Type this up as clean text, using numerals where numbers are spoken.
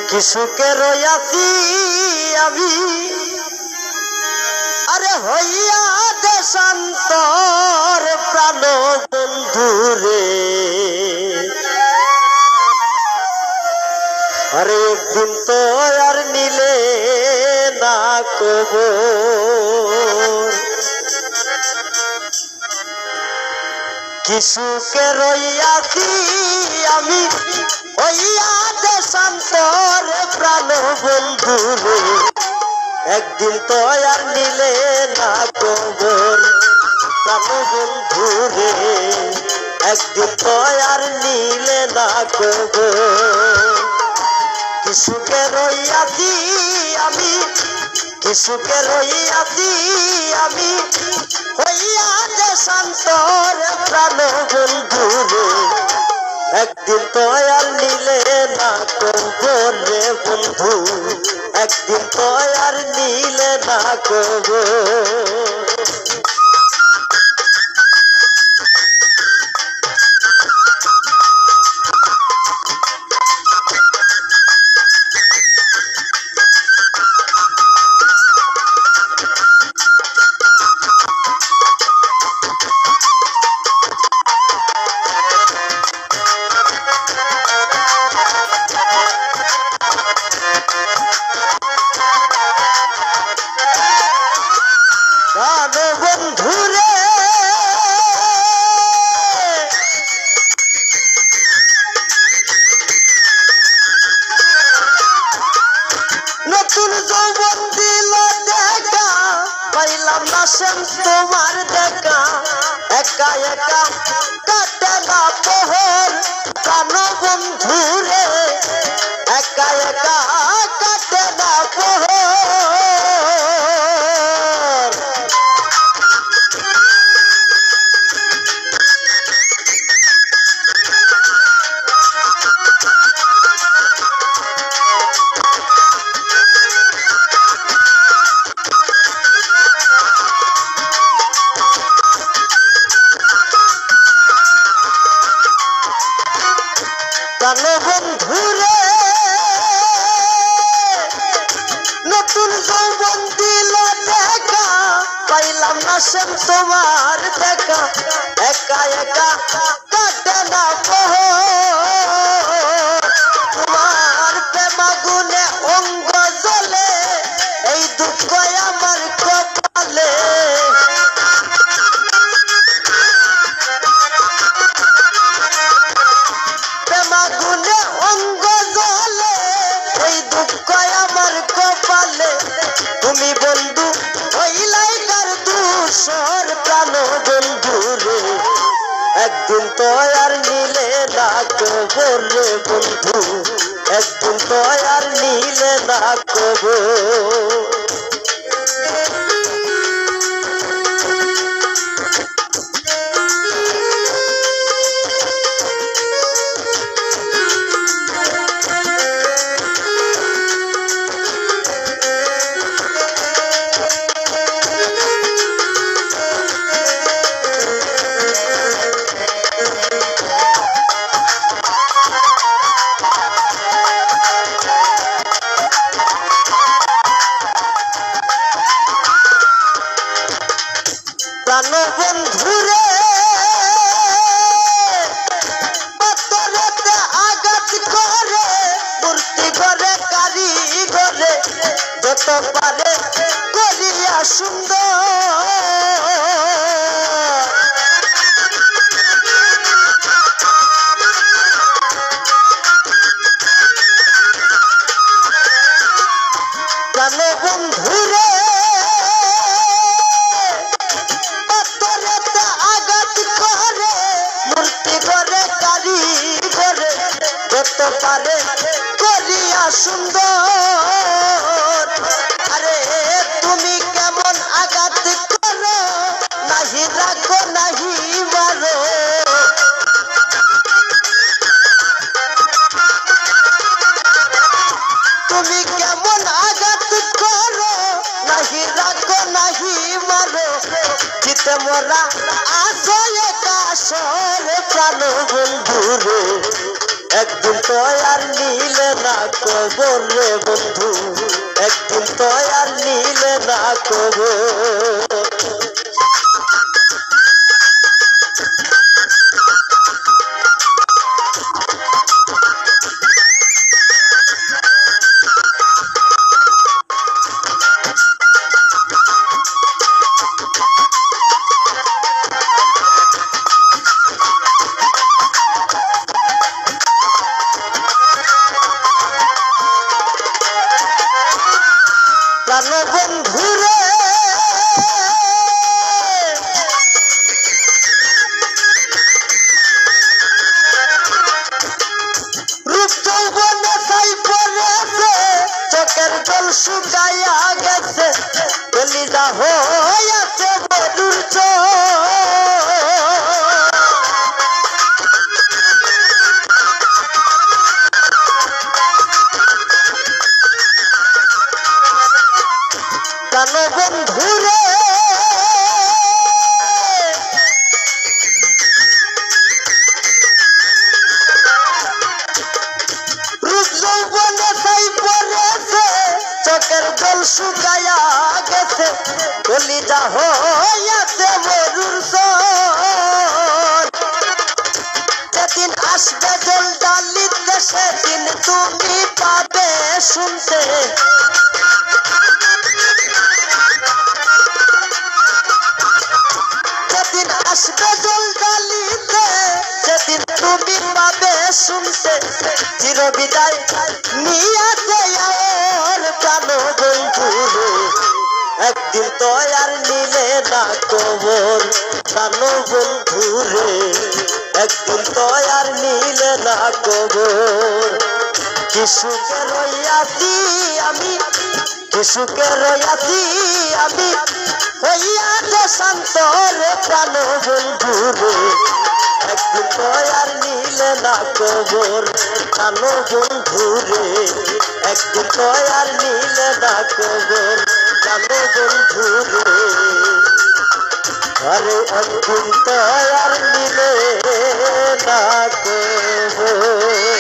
কি সুখে রইয়াছি আমি আরে হইয়া দেশান্তর প্রাণ বন্ধুরে আরে একদিন তো আর নিলে না কবর কি সুখে রইয়াছি আমি হইয়া দেশান্তর প্রাণ বন্ধুরে একদিন তো আর নিলে না কবর প্রাণ বন্ধুরে একদিন তো আর নিলে না কবর কি সুখে রইয়াছি আমি কি সুখে রইয়াছি আমি হইয়া দেশান্তর প্রাণ বন্ধুরে একদিন তো আর নিলে না কবর রে বন্ধু একদিন তো আর নিলে না কবর বন্ধুরে নতুন যৌবন দিল দেখা পাইলাম না সেন তোমার দেখা একা একা কাটে না পহর প্রাণ বন্ধুরে একা একা কাটে না পহর প্রাণ বন্ধুরে নতুন যৌবন দিল দেখা পাইলাম না সেন তোমার দেখা একা একা কাটে না পহর তোমার প্রেমাগুনে অঙ্গ জ্বলে এই দুঃখ আমার কপালে প্রেমাগুনে অঙ্গ জ্বলে এই দুঃখ আমার কপালে তুমি বন্ধু হইলাই কার দুসর প্রাণ বন্ধুরে একদিন তো আর নিলে না কবর রে বন্ধু একদিন তো আর নিলে না কবর প্রাণ বন্ধুরে পাথরেতে আঘাত করে মূর্তি করে কারিগরে যত পারে করিয়া সুন্দর প্রাণ বন্ধুরে যত পারে করিয়া সুন্দর আরে তুমি কেমন আঘাত করো নাহি রাখো নাহি মারো তুমি কেমন আঘাত করো নাহি রাখো নাহি মারো চিতে মোরা আসো একা আসরে প্রাণ বন্ধুরে একদিন তো আর নিলে না কবর রে বন্ধু, একদিন তো আর নিলে না কবর। প্রাণ বন্ধুরে রূপ যৌবনে ছাই পড়েছে, চোখের জল শুকাইয়া গেছে, কলিজা হইয়াছে মধুর চোখ। প্রাণ বন্ধুরে রূপ যৌবনে ছাই পড়েছে, চোখের জল শুকাইয়া গেছে, কলিজা হইয়াছে মধুর চোখ। যেদিন আসবে জল ডালিতে সেদিন তুমি পাবে শুনতে, যেদিন আসবে জল ডালিতে সেদিন তুমি পাবে শুনতে, চিরবিদায় নিয়াছে আর প্রাণ বন্ধুরে, একদিন তো আর নিলে না কবর। প্রাণ বন্ধুরে, একদিন তো আর নিলে না কবর। কি সুখে রইয়াছি আমি, কি সুখে রইয়াছি আমি, হইয়া যে শান্ত রে প্রাণ বন্ধুরে, একদিন তো আর নিলে না কবর। প্রাণ বন্ধুরে, একদিন তো আর নিলে না কবর। প্রাণ বন্ধুরে, আরে একদিন তো আর নিলে না কবর।